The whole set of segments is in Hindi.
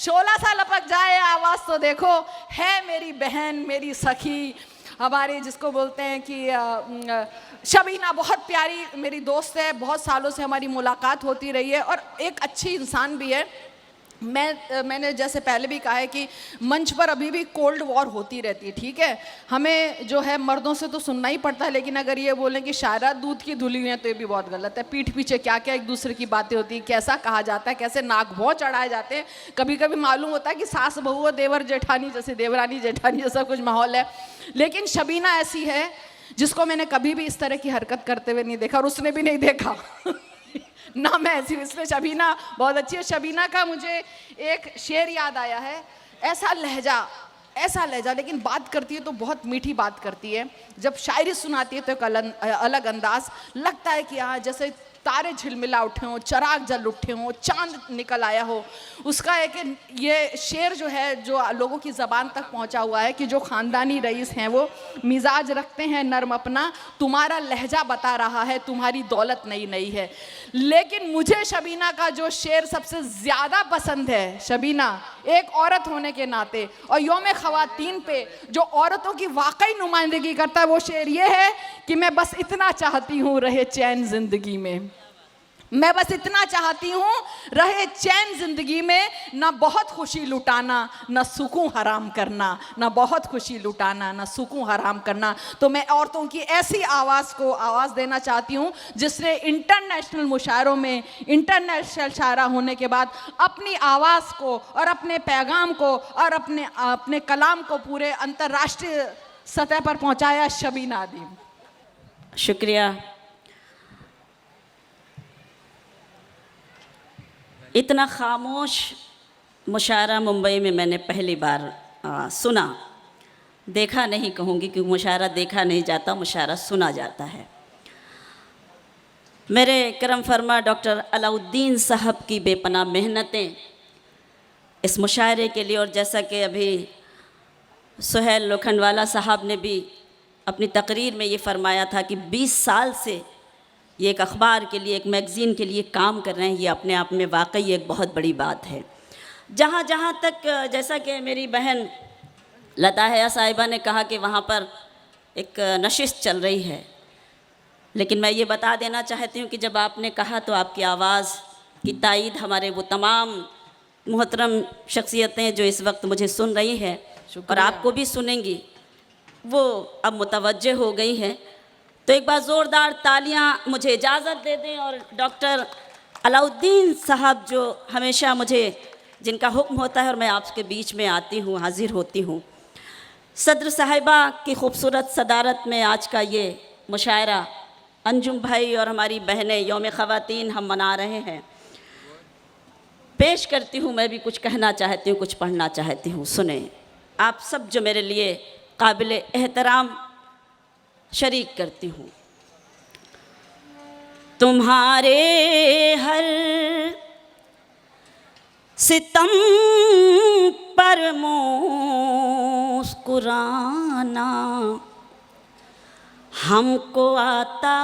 शोला सा लपक जाए आवाज़ तो देखो, है मेरी बहन मेरी सखी हमारी, जिसको बोलते हैं कि शबीना बहुत प्यारी मेरी दोस्त है, बहुत सालों से हमारी मुलाकात होती रही है और एक अच्छी इंसान भी है। मैंने जैसे पहले भी कहा है कि मंच पर अभी भी कोल्ड वॉर होती रहती है, ठीक है। हमें जो है मर्दों से तो सुनना ही पड़ता है, लेकिन अगर ये बोलें कि शायरा दूध की धुली है तो ये भी बहुत गलत है। पीठ पीछे क्या क्या एक दूसरे की बातें होती हैं, कैसा कहा जाता है, कैसे नाक भौं चढ़ाए जाते हैं। कभी कभी मालूम होता है कि सास बहू और देवर जेठानी जैसे, देवरानी जेठानी जैसा कुछ माहौल है। लेकिन शबीना ऐसी है जिसको मैंने कभी भी इस तरह की हरकत करते हुए नहीं देखा और उसने भी नहीं देखा ना मैं ऐसी हूँ, इसलिए शबीना बहुत अच्छी है। शबीना का मुझे एक शेर याद आया है, ऐसा लहजा, लेकिन बात करती है तो बहुत मीठी बात करती है। जब शायरी सुनाती है तो एक अलग अंदाज लगता है कि हाँ जैसे तारे झिलमिला उठे हों, चराग जल उठे हों, चांद निकल आया हो। उसका एक ये शेर जो है जो लोगों की ज़बान तक पहुंचा हुआ है कि जो ख़ानदानी रईस हैं वो मिजाज रखते हैं नर्म अपना, तुम्हारा लहजा बता रहा है तुम्हारी दौलत नई नई है। लेकिन मुझे शबीना का जो शेर सबसे ज़्यादा पसंद है, शबीना एक औरत होने के नाते और यौम ख़वातीन पे जो औरतों की वाकई नुमाइंदगी करता है, वो शेर ये है कि मैं बस इतना चाहती हूँ रहे चैन ज़िंदगी में, मैं बस इतना चाहती हूँ रहे चैन ज़िंदगी में, ना बहुत खुशी लुटाना ना सुकून हराम करना, ना बहुत खुशी लुटाना ना सुकून हराम करना। तो मैं औरतों की ऐसी आवाज़ को आवाज़ देना चाहती हूँ जिसने इंटरनेशनल मुशायरों में इंटरनेशनल शायरा होने के बाद अपनी आवाज़ को और अपने पैगाम को और अपने कलाम को पूरे अंतर्राष्ट्रीय सतह पर पहुँचाया, शबीना आदिम। शुक्रिया। इतना खामोश मुशायरा मुंबई में मैंने पहली बार सुना, देखा नहीं कहूँगी क्योंकि मुशायरा देखा नहीं जाता, मुशायरा सुना जाता है। मेरे करम फरमा डॉक्टर अलाउद्दीन साहब की बेपनाह मेहनतें इस मुशायरे के लिए, और जैसा कि अभी सुहेल लोखंडवाला साहब ने भी अपनी तकरीर में ये फरमाया था कि 20 साल से ये एक अखबार के लिए, एक मैगज़ीन के लिए काम कर रहे हैं, ये अपने आप में वाकई एक बहुत बड़ी बात है। जहाँ जहाँ तक जैसा कि मेरी बहन लता हया साहिबा ने कहा कि वहाँ पर एक नशिस्त चल रही है, लेकिन मैं ये बता देना चाहती हूँ कि जब आपने कहा तो आपकी आवाज़ की तायीद हमारे वो तमाम मोहतरम शख्सियतें जो इस वक्त मुझे सुन रही हैं और आपको भी सुनेंगी, वो अब मुतवज्जे हो गई हैं। तो एक बार ज़ोरदार तालियां मुझे इजाज़त दे दें और डॉक्टर अलाउद्दीन साहब जो हमेशा मुझे, जिनका हुक्म होता है और मैं आपके बीच में आती हूँ, हाजिर होती हूँ, सदर साहिबा की खूबसूरत सदारत में आज का ये मुशायरा अंजुम भाई और हमारी बहनें यौम ख़वातीन हम मना रहे हैं, पेश करती हूँ। मैं भी कुछ कहना चाहती हूँ, कुछ पढ़ना चाहती हूँ, सुने आप सब जो मेरे लिए काबिल एहतराम शरीक करती हूँ। तुम्हारे हर सितम पर मुस्कुराना हमको आता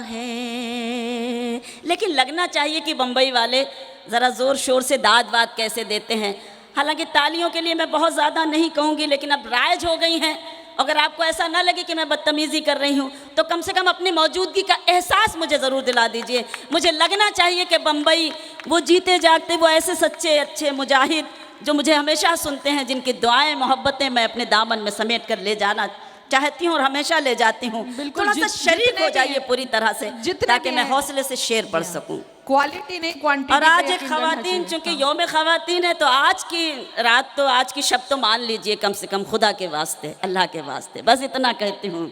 है, लेकिन लगना चाहिए कि बम्बई वाले ज़रा ज़ोर शोर से दाद वाद कैसे देते हैं। हालांकि तालियों के लिए मैं बहुत ज़्यादा नहीं कहूँगी, लेकिन अब राइज हो गई हैं। अगर आपको ऐसा ना लगे कि मैं बदतमीज़ी कर रही हूँ तो कम से कम अपनी मौजूदगी का एहसास मुझे ज़रूर दिला दीजिए। मुझे लगना चाहिए कि बम्बई वो जीते जागते, वो ऐसे सच्चे अच्छे मुजाहिद जो मुझे हमेशा सुनते हैं, जिनकी दुआएं मोहब्बतें मैं अपने दामन में समेट कर ले जाना चाहती हूँ और हमेशा ले जाती हूँ। थोड़ा सा शरीक हो जाइए पूरी तरह से, ताकि मैं हौसले से शेर पढ़ सकूँ। क्वालिटी नहीं क्वांटिटी। और आज एक ख़वातीन, चूँकि यौम ख़वातीन है तो आज की रात तो, आज की शब तो मान लीजिए कम से कम, खुदा के वास्ते, अल्लाह के वास्ते, बस इतना कहती हूँ।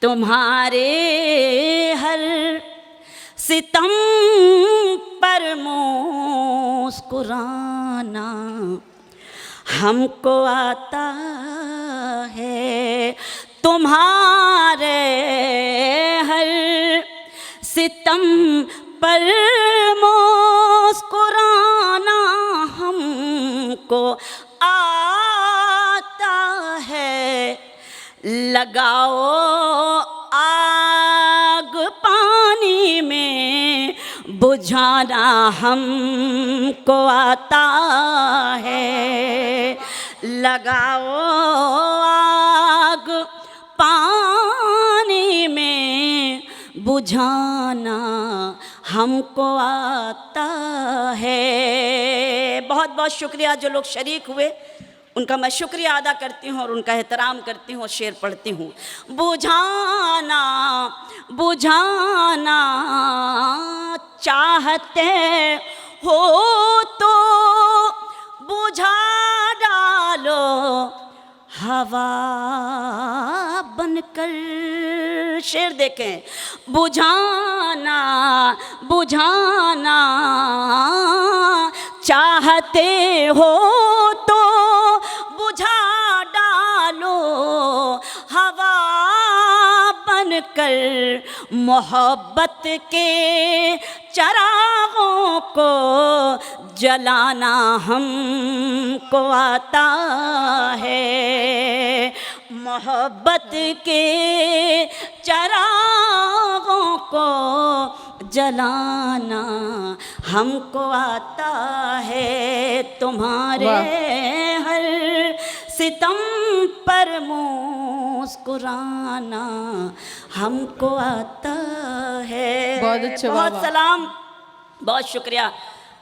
तुम्हारे हर सितम पर मुस्कुराना हमको आता है, तुम्हारे हर सितम पर मुस्कुराना हमको आता है। लगाओ आग पानी में बुझ बुझाना हमको आता है। लगाओ आग पानी में, बुझाना हमको आता है। बहुत बहुत शुक्रिया जो लोग शरीक हुए, उनका मैं शुक्रिया अदा करती हूँ और उनका एहतराम करती हूँ और शेर पढ़ती हूँ। बुझाना बुझाना चाहते हो तो बुझा डालो हवा बनकर। शेर देखें, बुझाना बुझाना चाहते हो तो बुझा डालो हवा बनकर। मोहब्बत के चरागों को जलाना हमको आता है। मोहब्बत के चरागों को जलाना हमको आता है। तुम्हारे हर सितम पर मुस्कुराना हमको आता है। बहुत अच्छा, बहुत वाह। सलाम, बहुत शुक्रिया।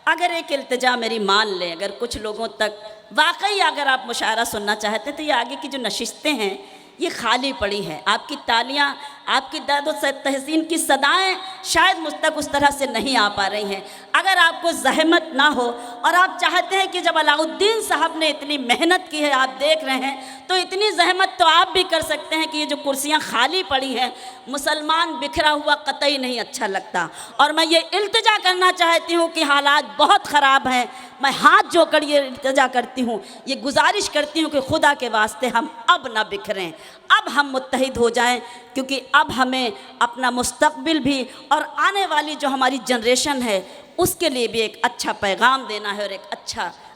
अगर एक इल्तिजा मेरी मान लें, अगर कुछ लोगों तक वाकई अगर आप मुशायरा सुनना चाहते तो ये आगे की जो नशिस्तें हैं ये खाली पड़ी हैं। आपकी तालियां, आपकी दर्द और तहसीन की सदाएं शायद मुझ तक उस तरह से नहीं आ पा रही हैं। अगर आपको ज़हमत ना हो और आप चाहते हैं कि जब अलाउद्दीन साहब ने इतनी मेहनत की है, आप देख रहे हैं, तो इतनी ज़हमत तो आप भी कर सकते हैं कि ये जो कुर्सियां खाली पड़ी हैं, मुसलमान बिखरा हुआ कतई नहीं अच्छा लगता। और मैं ये इल्तिजा करना चाहती हूँ कि हालात बहुत ख़राब हैं। मैं हाथ जोड़कर ये इल्तिजा करती हूँ, ये गुजारिश करती हूँ कि खुदा के वास्ते हम अब ना बिखरें, अब हम मुत्तहिद हो जाएं, क्योंकि अब हमें अपना मुस्तकबिल भी और आने वाली जो हमारी जनरेशन है उसके लिए भी एक अच्छा पैगाम देना है और एक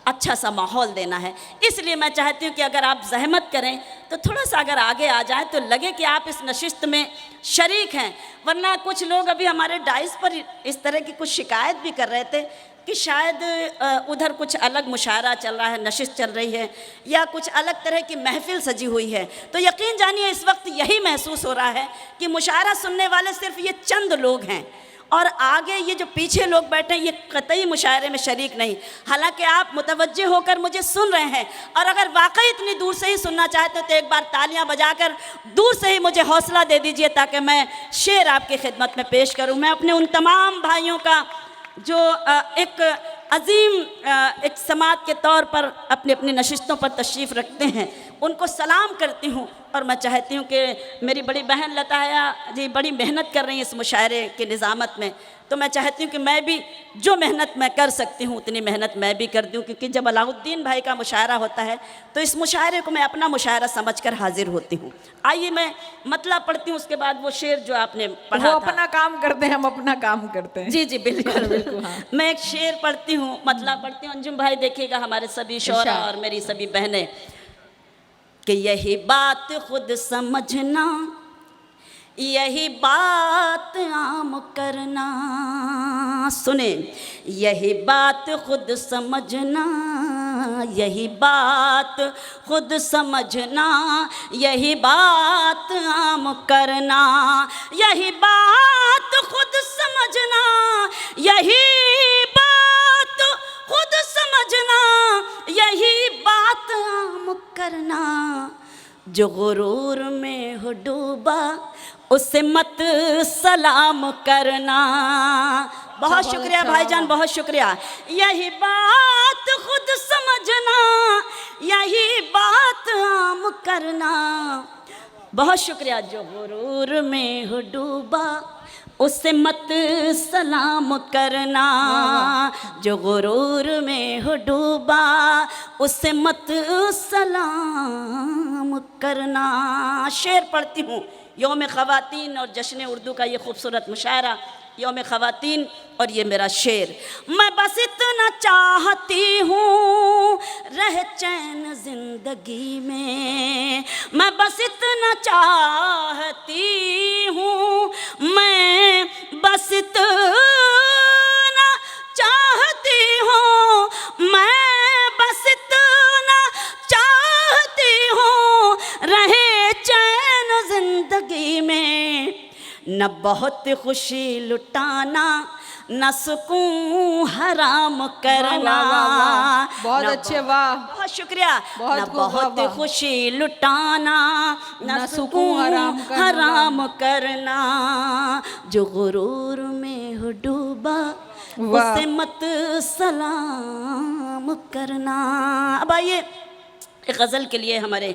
अच्छा सा माहौल देना है। इसलिए मैं चाहती हूँ कि अगर आप ज़हमत करें तो थोड़ा सा अगर आगे आ जाएं तो लगे कि आप इस नशिस्त में शरीक हैं। वरना कुछ लोग अभी हमारे डाइस पर इस तरह की कुछ शिकायत भी कर रहे थे कि शायद उधर कुछ अलग मुशायरा चल रहा है, नशिस्त चल रही है या कुछ अलग तरह की महफिल सजी हुई है। तो यकीन जानिए इस वक्त यही महसूस हो रहा है कि मुशायरा सुनने वाले सिर्फ ये चंद लोग हैं और आगे ये जो पीछे लोग बैठे हैं ये कतई मुशायरे में शरीक नहीं। हालांकि आप मुतवज्जे होकर मुझे सुन रहे हैं और अगर वाकई इतनी दूर से ही सुनना चाहते हो तो एक बार तालियां बजाकर दूर से ही मुझे हौसला दे दीजिए ताकि मैं शेर आपकी खिदमत में पेश करूं। मैं अपने उन तमाम भाइयों का जो एक अजीम एक समात के तौर पर अपनी अपनी नशिस्तों पर तशरीफ़ रखते हैं उनको सलाम करती हूँ। और मैं चाहती हूँ कि मेरी बड़ी बहन लताया जी बड़ी मेहनत कर रही हैं इस मुशायरे की निज़ामत में, तो मैं चाहती हूँ कि मैं भी जो मेहनत मैं कर सकती हूँ उतनी मेहनत मैं भी कर दूँ, क्योंकि जब अलाउद्दीन भाई का मुशायरा होता है तो इस मुशायरे को मैं अपना मुशायरा समझकर हाजिर होती हूँ। आइए मैं मतलब पढ़ती हूँ, उसके बाद वो शेर जो आपने पढ़ा वो था। अपना काम करते हैं, हम अपना काम करते हैं। जी जी बिल्कुल बिल्कुल, हाँ। मैं एक शेर पढ़ती हूँ, मतलब पढ़ती हूँ। अंजुम भाई देखिएगा, हमारे सभी शोरा और मेरी सभी बहनें, कि यही बात खुद समझना, यही बात आम करना। सुने, यही बात खुद समझना, यही बात खुद समझना, यही बात आम करना, यही बात खुद समझना, यही बात खुद समझना, यही बात आम करना। जो गुरूर में हो डूबा उसे मत सलाम करना। बहुत शुक्रिया भाईजान, बहुत शुक्रिया। यही बात खुद समझना, यही बात आम करना। बहुत शुक्रिया। जो गुरूर में हो डूबा उसे मत सलाम करना, जो गुरूर में हो डूबा उसे मत सलाम करना। शेर पढ़ती हूँ। यौम ख़वातीन और जश्न उर्दू का ये खूबसूरत मुशायरा, यौम ख़वातीन और ये मेरा शेर। मैं बस इतना चाहती हूँ रह चैन ज़िंदगी में, मैं बस इतना चाहती हूँ, मैं बस इतना न बहुत खुशी लुटाना न सुकून हराम करना। वाह, वाह, वाह। बहुत न अच्छे, वाह। बहुत शुक्रिया। बहुत न खूब, बहुत वाह, वाह। खुशी लुटाना न न सुकून सुकून हराम करना, हराम करना। जो गुरूर में हो डूबा वाह। उसे मत सलाम करना। अब आइए, एक गज़ल के लिए हमारे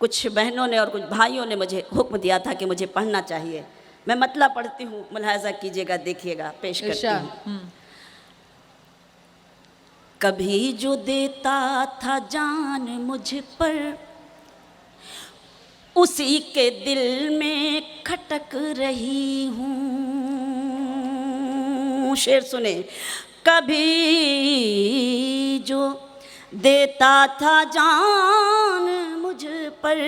कुछ बहनों ने और कुछ भाइयों ने मुझे हुक्म दिया था कि मुझे पढ़ना चाहिए। मैं मतला पढ़ती हूँ, मुलाहजा कीजिएगा, देखिएगा, पेश करती इरशाद। हूँ। कभी जो देता था जान मुझ पर उसी के दिल में खटक रही हूँ। शेर सुने। कभी जो देता था जान मुझ पर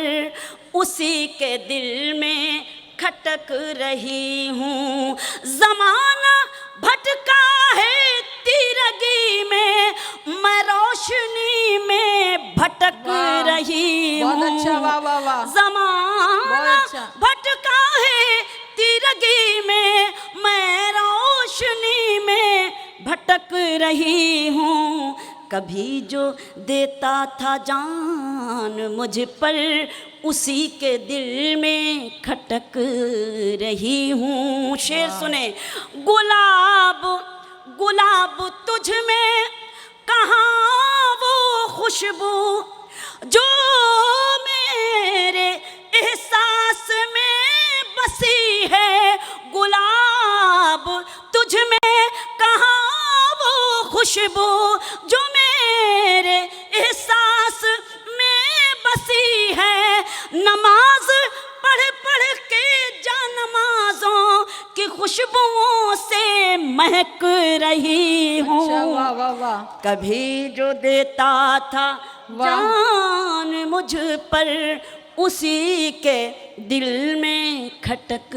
उसी के दिल में खटक रही हूँ। ज़माना भटका है तीरगी में, मैं रोशनी में भटक वाह, रही हूँ। बहुत अच्छा, वाह, वाह, वाह। ज़माना बहुत अच्छा। भटका है तीरगी में, मैं रोशनी में भटक रही हूँ। कभी जो देता था जान मुझ पर उसी के दिल में खटक रही हूँ। शेर सुने। गुलाब गुलाब तुझ में कहाँ वो खुशबू जो मेरे एहसास में बसी है। गुलाब तुझ में कहाँ वो खुशबू जो मेरे एहसास में बसी है। नमाज पढ़ पढ़ के जा नमाजों की खुशबुओं से महक रही हूँ। अच्छा, वाह, वाह, वाह। कभी जो देता था जान मुझ पर उसी के दिल में खटक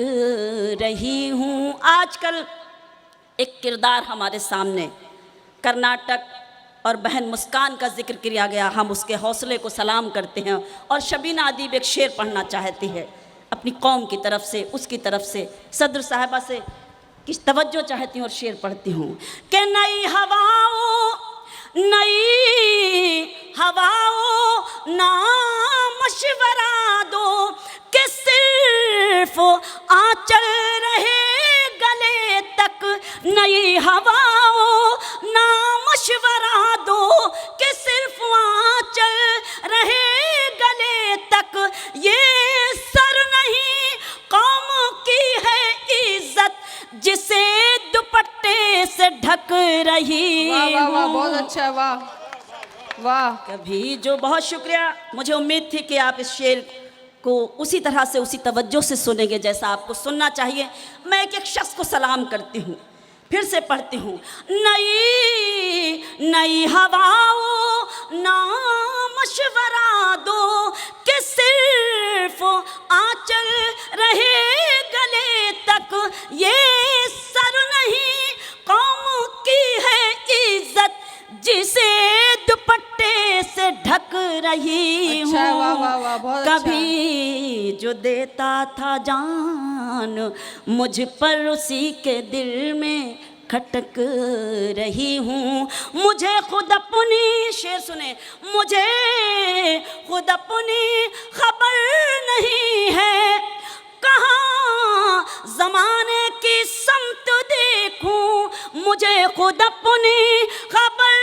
रही हूँ। आजकल एक किरदार हमारे सामने कर्नाटक और बहन मुस्कान का जिक्र किया गया। हम उसके हौसले को सलाम करते हैं और शबीना अदीब एक शेर पढ़ना चाहती है अपनी कौम की तरफ से, उसकी तरफ से, सदर साहिबा से किस तवज्जो चाहती हूँ और शेर पढ़ती हूँ कि नई हवाओं ना मशवरा दो कि सिर्फ आंचल रहे गले तक। नई हवाओं ना मशवरा दो कि सिर्फ आंचल रहे गले तक। ये सर नहीं कौम की है इज्जत जिसे दुपट्टे से ढक रही वाह, वाह, वाह, हूँ। बहुत अच्छा, वाह, वाह। कभी जो, बहुत शुक्रिया। मुझे उम्मीद थी कि आप इस शेर को उसी तरह से, उसी तवज्जो से सुनेंगे जैसा आपको सुनना चाहिए। मैं एक एक शख्स को सलाम करती हूँ, फिर से पढ़ती हूँ। नई हवाओं ना मशवरा दो कि सिर्फ आंचल रहे गले तक। ये सर नहीं कौम की है इज्जत जिसे दुपट्टे से ढक रही हूँ। अच्छा, वाह, वाह, वाह, बहुत अच्छा। कभी जो देता था जान मुझ पर उसी के दिल में खटक रही हूँ। मुझे खुद अपनी, शेर सुने, मुझे खुद अपनी खबर नहीं है कहाँ ज़माने की समत देखूं। मुझे खुद अपनी खबर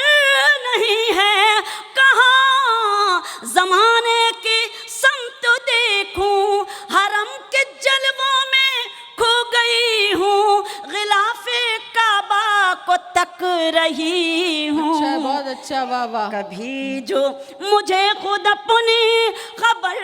नहीं है कहाँ ज़माने की समत देखूं। हरम के जलवों में खो गई हूँ, गिलाफे काबा को तक रही हूँ। अच्छा, बहुत अच्छा, वाह, वाह। कभी जो मुझे खुद अपनी खबर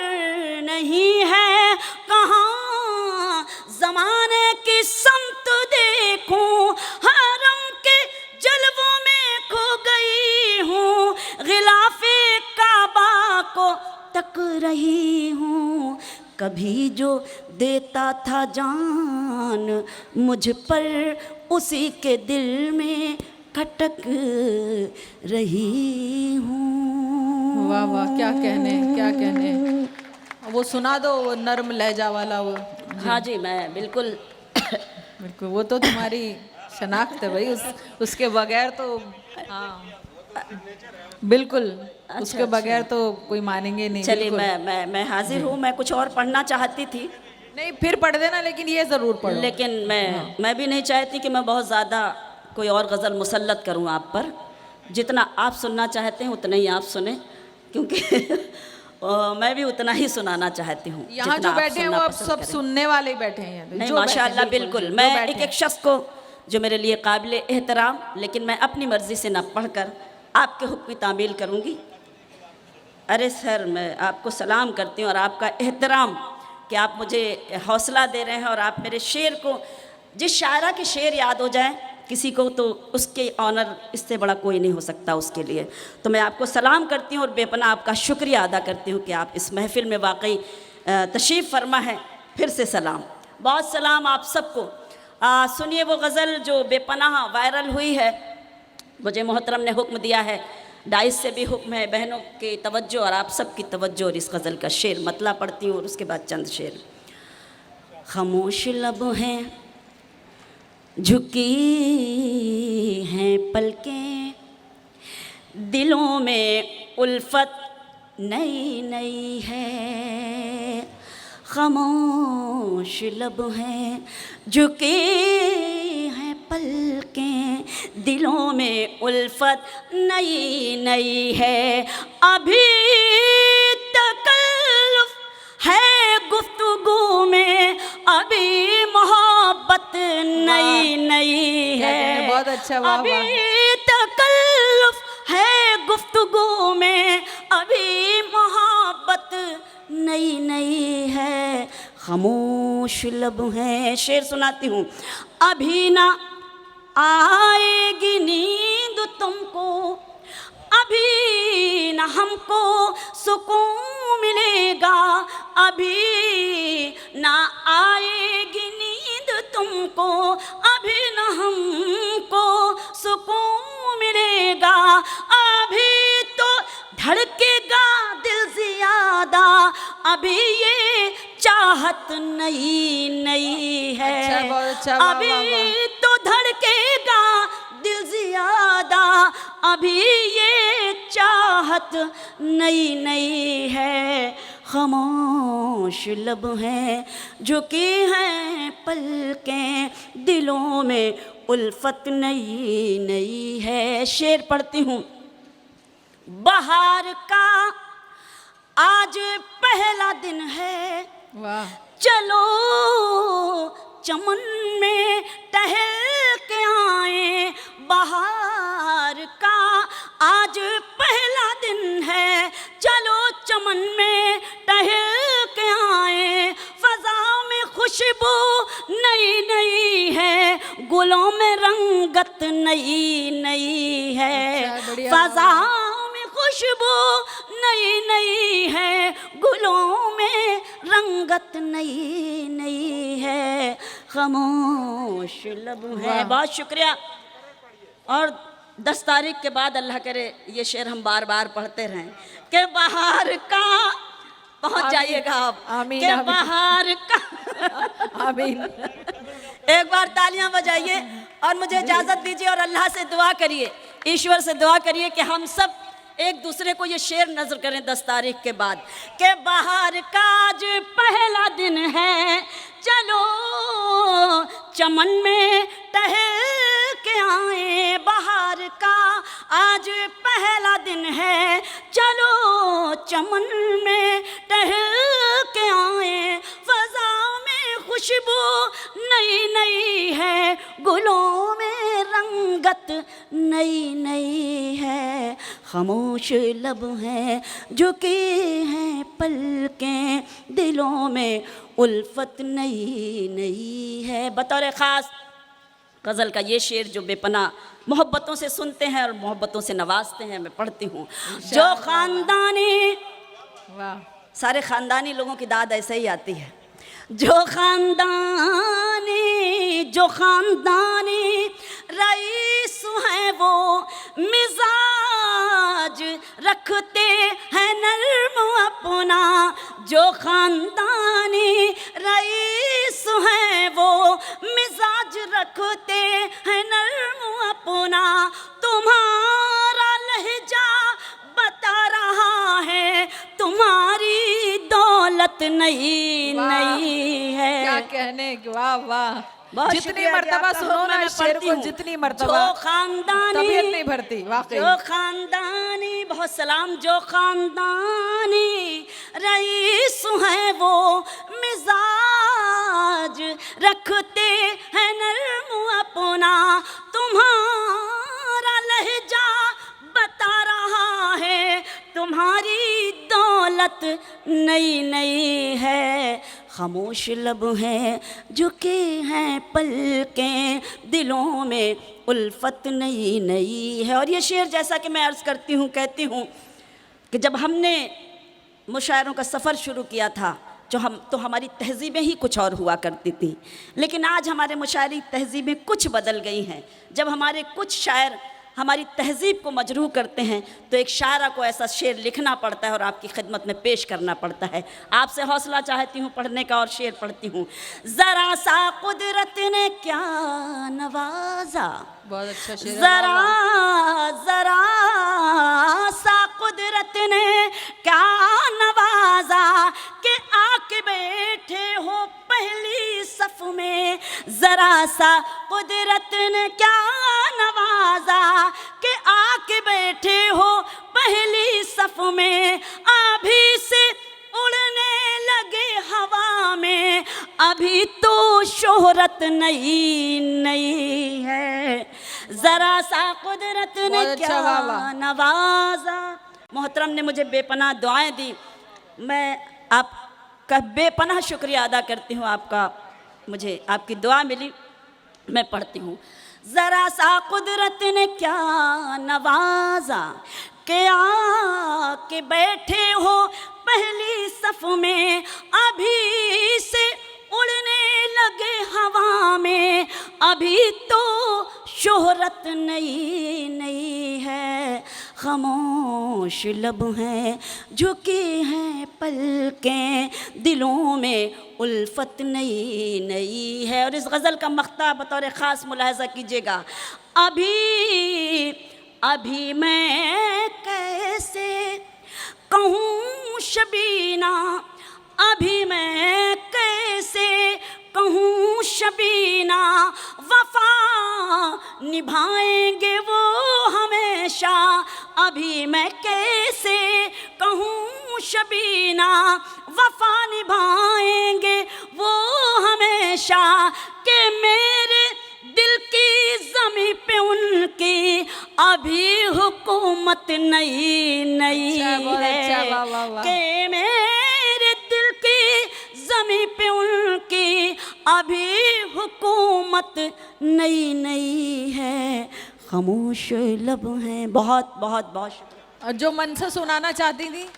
नहीं है कहाँ ज़माने की समत देखूं। हरम के जलवों में खो गई हूँ, गिलाफे काबा को तक रही हूँ। कभी जो देता था जान मुझ पर उसी के दिल में खटक रही हूँ। वाह, वाह, क्या कहने, क्या कहने। वो सुना दो, वो नर्म लहजा वाला वो हाँ जी, मैं बिल्कुल बिल्कुल, वो तो तुम्हारी शनाख्त है भाई, उसके बगैर तो हाँ बिल्कुल, उसके बगैर तो कोई मानेंगे नहीं। चलिए, बिल्कुल। मैं हाजिर हूँ। मैं कुछ और पढ़ना चाहती थी, नहीं फिर पढ़ देना, लेकिन ये जरूर पढ़ो। लेकिन मैं भी नहीं चाहती कि मैं बहुत ज़्यादा कोई और गज़ल मुसल्लत करूं आप पर। जितना आप सुनना चाहते हैं उतना ही आप सुने, क्योंकि मैं भी उतना ही सुनाना चाहती हूँ यहाँ जितना जो आप बैठे हैं वो सुनना अब पसंद सब करें। सुनने वाले ही बैठे हैं। नहीं, जो बैठे हैं, माशाअल्लाह, बिल्कुल। जो मैं बैठे एक हैं। एक शख्स को जो मेरे लिए काबिल एहतराम, लेकिन मैं अपनी मर्ज़ी से ना पढ़कर आपके हुक्म की तामील करूँगी। अरे सर, मैं आपको सलाम करती हूँ और आपका एहतराम कि आप मुझे हौसला दे रहे हैं, और आप मेरे शेर को, जिस शायरा के शेर याद हो जाए किसी को, तो उसके ऑनर इससे बड़ा कोई नहीं हो सकता उसके लिए। तो मैं आपको सलाम करती हूँ और बेपनाह आपका शुक्रिया अदा करती हूँ कि आप इस महफ़िल में वाकई तशरीफ़ फरमा है। फिर से सलाम, बहुत सलाम आप सबको। सुनिए वो गज़ल जो बेपनाह वायरल हुई है। मुझे मोहतरम ने हुक्म दिया है, डाइस से भी हुक्म है, बहनों की तवज्जो और आप सब की तवज्जो, और इस गज़ल का शेर मतला पढ़ती हूँ और उसके बाद चंद शेर। खामोश लब हैं, झुकी हैं पलकें, दिलों में उल्फत नई नई है। खामोश लब हैं, झुकी हैं पलकें, दिलों में उल्फत नई नई है। अभी तकल्लुफ़ है गुफ्तगू में, अभी मोहब्बत नई नई है। बहुत अच्छा, वाह अभी वाह। तकल्लुफ़ है गुफ्तगू में, अभी मोहब्बत नई नई है। खामोश लब हैं। शेर सुनाती हूँ। अभी ना आएगी नींद तुमको, अभी न हमको सुकून मिलेगा, अभी ना आएगी नींद तुमको, अभी न हमको सुकून मिलेगा। अभी तो धड़केगा दिल ज़्यादा, अभी ये चाहत नई नई है। अच्छा, बहुत अच्छा, वाह, अभी वाह, वाह। तो धड़केगा दिल ज़्यादा, अभी ये चाहत नई नई है। खामोश लब हैं, झुकी हैं पलकें, दिलों में उल्फत नई नई है। शेर पढ़ती हूँ। बहार का आज पहला दिन है, वाह। चलो चमन में टहल के आए। बहार का आज पहला दिन है, चलो चमन में टहल के आए। फ़ज़ा में खुशबू नई नई है, गुलों में रंगत नई नई है। अच्छा, बढ़िया, फ़ज़ा में खुशबू नई नई है, गुलों में रंगत नई नई है। खामोश लब है। बहुत शुक्रिया। और 10 तारीख के बाद अल्लाह करे ये शेर हम बार बार पढ़ते रहें कि बाहर का, पहुंच जाइएगा आप, आमीन, कि आमीन। बाहर का आमीन। एक बार तालियां बजाइए और मुझे इजाज़त दीजिए और अल्लाह से दुआ करिए, ईश्वर से दुआ करिए कि हम सब एक दूसरे को ये शेर नज़र करें 10 तारीख के बाद कि बाहर का आज पहला दिन है, चलो चमन में टहल के आए। बाहर का आज पहला दिन है, चलो चमन में टहल के आए। फ़ज़ा में खुशबू नई नई है, गुलों में रंगत नई नई है। खामोश लब हैं, झुकी हैं पलकें, दिलों में उल्फत नई नई है। बतौर ख़ास गज़ल का ये शेर जो बेपनाह मोहब्बतों से सुनते हैं और मोहब्बतों से नवाजते हैं, मैं पढ़ती हूँ। जो ख़ानदानी, वाह। सारे ख़ानदानी लोगों की दाद ऐसे ही आती है। जो ख़ानदानी रईस हैं वो मिजाज रखते हैं नर्म अपना। जो ख़ानदानी रईस रखते हैं नर्म अपना, तुम्हारा लहजा बता रहा है तुम्हारी दौलत नई नई है। क्या कहने, वाह वाह। बहुत जितनी शुक्रिया मर्तबा आपका। सुनो ना मैं शेर पढ़ती को, हूँ। जितनी मर्तबा जो खानदानी, तबीयत नहीं भरती वाकई। जो खानदानी, बहुत सलाम, जो खानदानी रईस है वो मिजाज रखते हैं नर्म अपना, तुम्हारा लहजा बता रहा है तुम्हारी दौलत नई नई है। खामोश लब हैं झुके हैं पलकें, दिलों में उल्फत नई नई है। और ये शेर जैसा कि मैं अर्ज़ करती हूँ, कहती हूँ कि जब हमने मुशायरों का सफ़र शुरू किया था तो हमारी तहज़ीबें ही कुछ और हुआ करती थी, लेकिन आज हमारे मुशायरी तहज़ीबें कुछ बदल गई हैं। जब हमारे कुछ शायर हमारी तहज़ीब को मजरूह करते हैं तो एक शायरा को ऐसा शेर लिखना पड़ता है और आपकी खिदमत में पेश करना पड़ता है। आपसे हौसला चाहती हूँ पढ़ने का और शेर पढ़ती हूँ। ज़रा सा कुदरत ने क्या नवाजा, बहुत अच्छा शेर है। ज़रा ज़रा सा कुदरत ने क्या नवाजा कि आके बैठे हो पहली सफ में। ज़रा सा कुदरत ने क्या नवाजा कि आके बैठे हो पहली सफ में। अभी से उड़ने लगे हवा में, अभी तो शोहरत नई नई है। ज़रा सा कुदरत ने क्या नवाजा। मोहतरम ने मुझे बेपनाह दुआएं दी, मैं आपका बेपनाह शुक्रिया अदा करती हूँ। आपका, मुझे आपकी दुआ मिली, मैं पढ़ती हूँ। ज़रा सा कुदरत ने क्या नवाजा के आके बैठे हो पहली सफ में। अभी से उड़ने लगे हवा में, अभी तो शोहरत नई नई है। खामोश लब हैं झुकी हैं पलकें, दिलों में उल्फत नई नई है। और इस गज़ल का मख्ता बतौर ख़ास मुलाहज़ा कीजिएगा। अभी अभी मैं कैसे कहूँ शबीना, अभी मैं कैसे कहूँ शबीना, वफ़ा निभाएंगे वो हमेशा। अभी मैं कैसे कहूँ शबीना, वफ़ा निभाएंगे वो हमेशा। कि मेरे दिल की ज़मीं पे उनकी अभी हुकूमत नई नई है। कि मेरे दिल की ज़मीं पे उनकी अभी हुकूमत नई नई है। खामोश लब हैं। बहुत बहुत बहुत शुक्रिया। जो मन से सुनाना चाहती थी,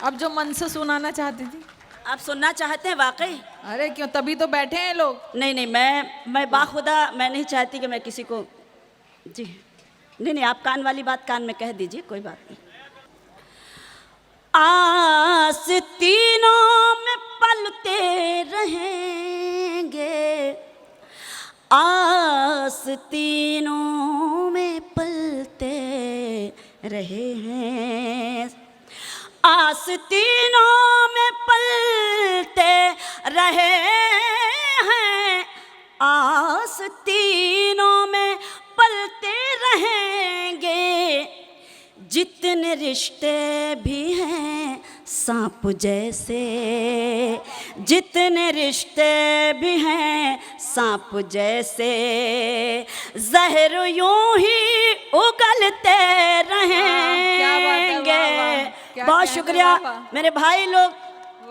अब जो मन से सुनाना चाहती थी, आप सुनना चाहते हैं वाकई? अरे क्यों, तभी तो बैठे हैं लोग। नहीं नहीं, मैं बाखुदा मैं नहीं चाहती कि मैं किसी को, जी नहीं नहीं, आप कान वाली बात कान में कह दीजिए, कोई बात नहीं। आस्तीनों में पलते रहेंगे, आस्तीनों में पलते रहे हैं, आस्तीनों में पलते रहे हैं, आस्तीनों में पलते रहेंगे। जितने रिश्ते भी हैं सांप जैसे, जितने रिश्ते भी हैं सांप जैसे, जहर यूं ही उगलते रहेंगे। बहुत शुक्रिया मेरे भाई लोग,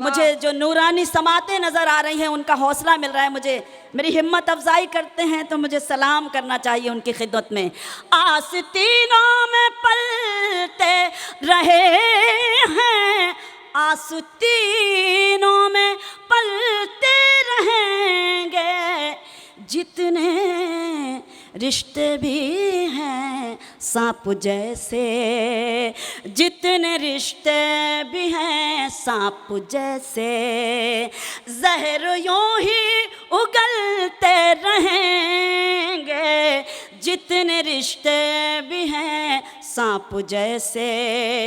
मुझे जो नूरानी समातें नज़र आ रही हैं उनका हौसला मिल रहा है, मुझे मेरी हिम्मत अफजाई करते हैं तो मुझे सलाम करना चाहिए उनकी खिदमत में। आस्तीनों में पलते रहे हैं, आस्तीनों में पलते रहेंगे। जितने रिश्ते भी हैं सांप जैसे, जितने रिश्ते भी हैं सांप जैसे, जहर यूं ही उगलते रहें लेकिन रिश्ते भी हैं सांप जैसे।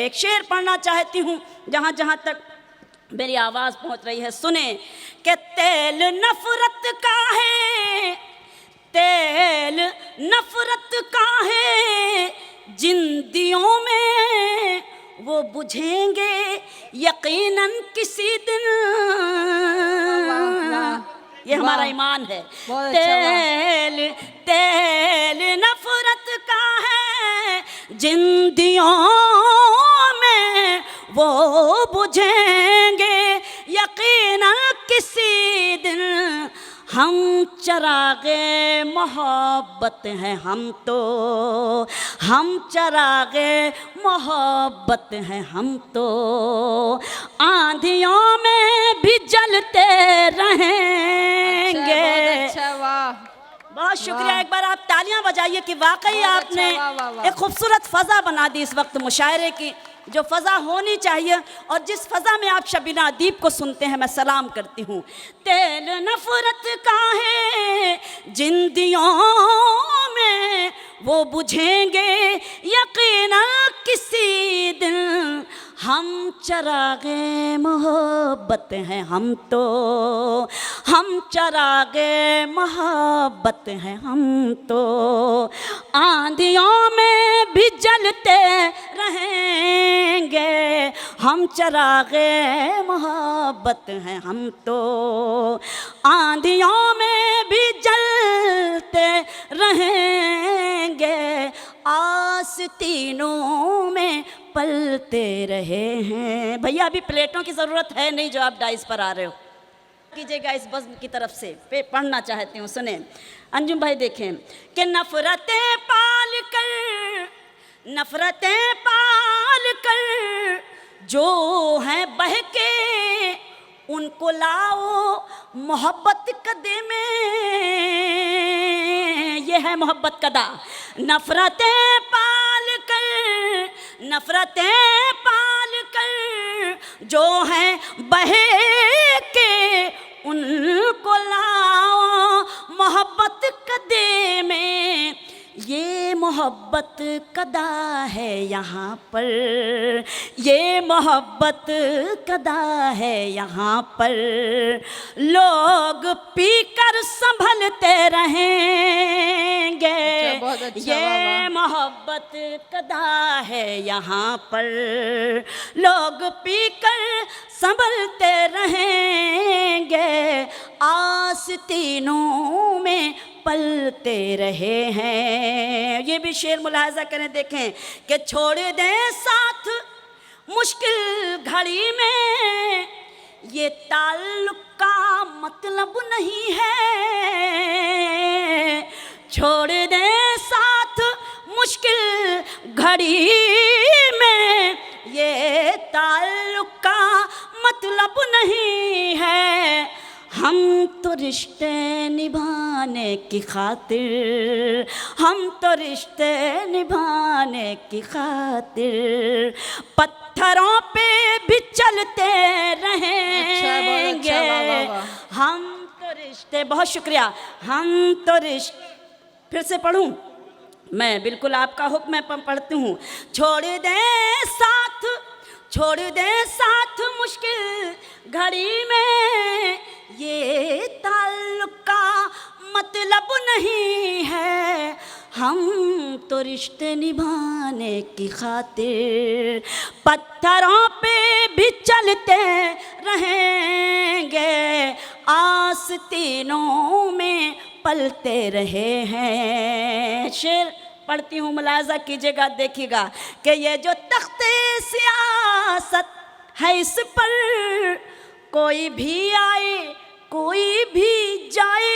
एक शेर पढ़ना चाहती हूँ जहाँ जहाँ तक मेरी आवाज़ पहुँच रही है, सुने कि तेल नफरत का है, तेल नफरत का है, जिन दियों में वो बुझेंगे यकीनन किसी दिन। ये हमारा ईमान है। बहुत अच्छा, तेल तेल नफरत का है, जिन दियों में वो बुझेंगे यकीनन किसी दिन। हम चरागे मोहब्बत हैं हम तो, हम चरागे मोहब्बत हैं हम तो, आंधियों में भी जलते रहेंगे। अच्छा, वाह, बहुत शुक्रिया। एक बार आप तालियां बजाइए कि वाकई बहुत आपने अच्छा, वाह, वाह, वाह। एक खूबसूरत फ़ज़ा बना दी इस वक्त मुशायरे की, जो फ़ज़ा होनी चाहिए और जिस फ़ज़ा में आप शबीना अदीब को सुनते हैं, मैं सलाम करती हूँ। तेल नफरत का है, जिन दियों में वो बुझेंगे यकीनन किसी दिन। हम चरागे मोहब्बत हैं हम तो, हम चरागे मोहब्बत हैं हम तो, आंधियों में भी जलते रहेंगे। हम चरागे मोहब्बत हैं हम तो, आंधियों में भी जलते रहेंगे। आस्तीनों में पलते रहे हैं। भैया अभी प्लेटों की ज़रूरत है नहीं जो आप डाइस पर आ रहे हो, कीजिएगा इस बज़्म की तरफ से। पढ़ना चाहती हूँ, सुने अंजुम भाई। देखें कि नफ़रतें पाल कर, नफ़रतें पाल कर जो हैं बहके, उनको लाओ मोहब्बत कदे में। ये है मोहब्बत कदा। नफ़रतें पाल कर, नफ़रतें पाल कर जो हैं बहके, उनको लाओ मोहब्बत कदे में। ये मोहब्बत कदा है यहाँ पर, ये मोहब्बत कदा है यहाँ पर, लोग पीकर संभलते रहेंगे। बहुत अच्छा, ये वाह, वाह। मोहब्बत कदा है यहाँ पर, लोग पीकर संभलते रहेंगे। आस्तीनों में पलते रहे हैं। ये भी शेर मुलाहजा करें, देखें कि छोड़ दें साथ मुश्किल घड़ी में, ये ताल्लुक का मतलब नहीं है। छोड़ दें साथ मुश्किल घड़ी में, ये ताल्लुक का मतलब नहीं है। हम तो रिश्ते निभाने की खातिर, हम तो रिश्ते निभाने की खातिर पत्थरों पे भी चलते रहेंगे। अच्छा, वाह, वाह, वाह। हम तो रिश्ते, बहुत शुक्रिया। हम तो रिश्ते, फिर से पढ़ूं मैं, बिल्कुल आपका हुक्म मैं पढ़ती हूँ। छोड़ दे साथ, छोड़ दे साथ मुश्किल घड़ी में, ये ताल्लुक का मतलब नहीं है। हम तो रिश्ते निभाने की खातिर पत्थरों पे भी चलते रहेंगे। आस्तीनों में पलते रहे हैं। शेर पढ़ती हूँ, मुलाजा कीजिएगा, देखिएगा कि ये जो तख्ते सियासत है, इस पर कोई भी आए कोई भी जाए।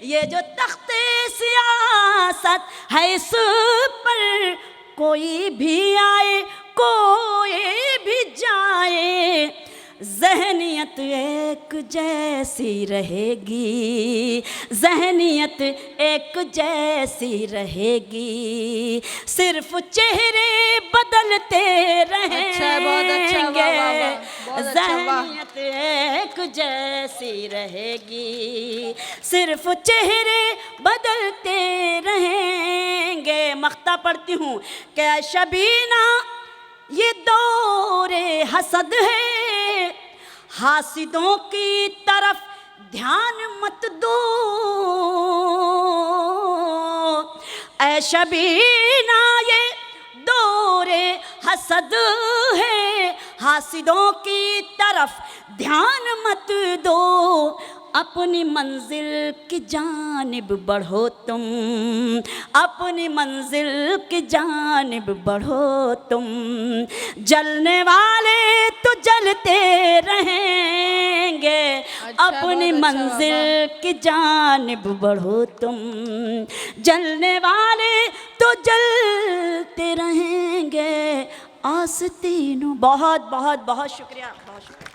ये जो तख्ते सियासत है, इस पर कोई भी आए कोई भी जाए। ज़हनी जहनियत एक जैसी रहेगी, जहनियत एक जैसी रहेगी, सिर्फ चेहरे बदलते अच्छा, बहुत अच्छा, वाह, वाह, वाह, बहुत अच्छा, वाह। जहनियत एक जैसी रहेगी, सिर्फ चेहरे बदलते रहेंगे। मख्ता पढ़ती हूँ क्या शबीना ये दौरे हसद है, हासिदों की तरफ ध्यान मत दो। ऐ शबीना ये दौरे हसद है, हासिदों की तरफ ध्यान मत दो। अपनी मंजिल की जानिब बढ़ो तुम, अपनी मंजिल की जानिब बढ़ो तुम। जलने वाले तो जलते रहेंगे, अच्छा, अपनी बहुत अच्छा, मंजिल की जानिब बढ़ो तुम। जलने वाले तो जलते रहेंगे, आस्तीनों। बहुत बहुत बहुत शुक्रिया, बहुत शुक्रिया।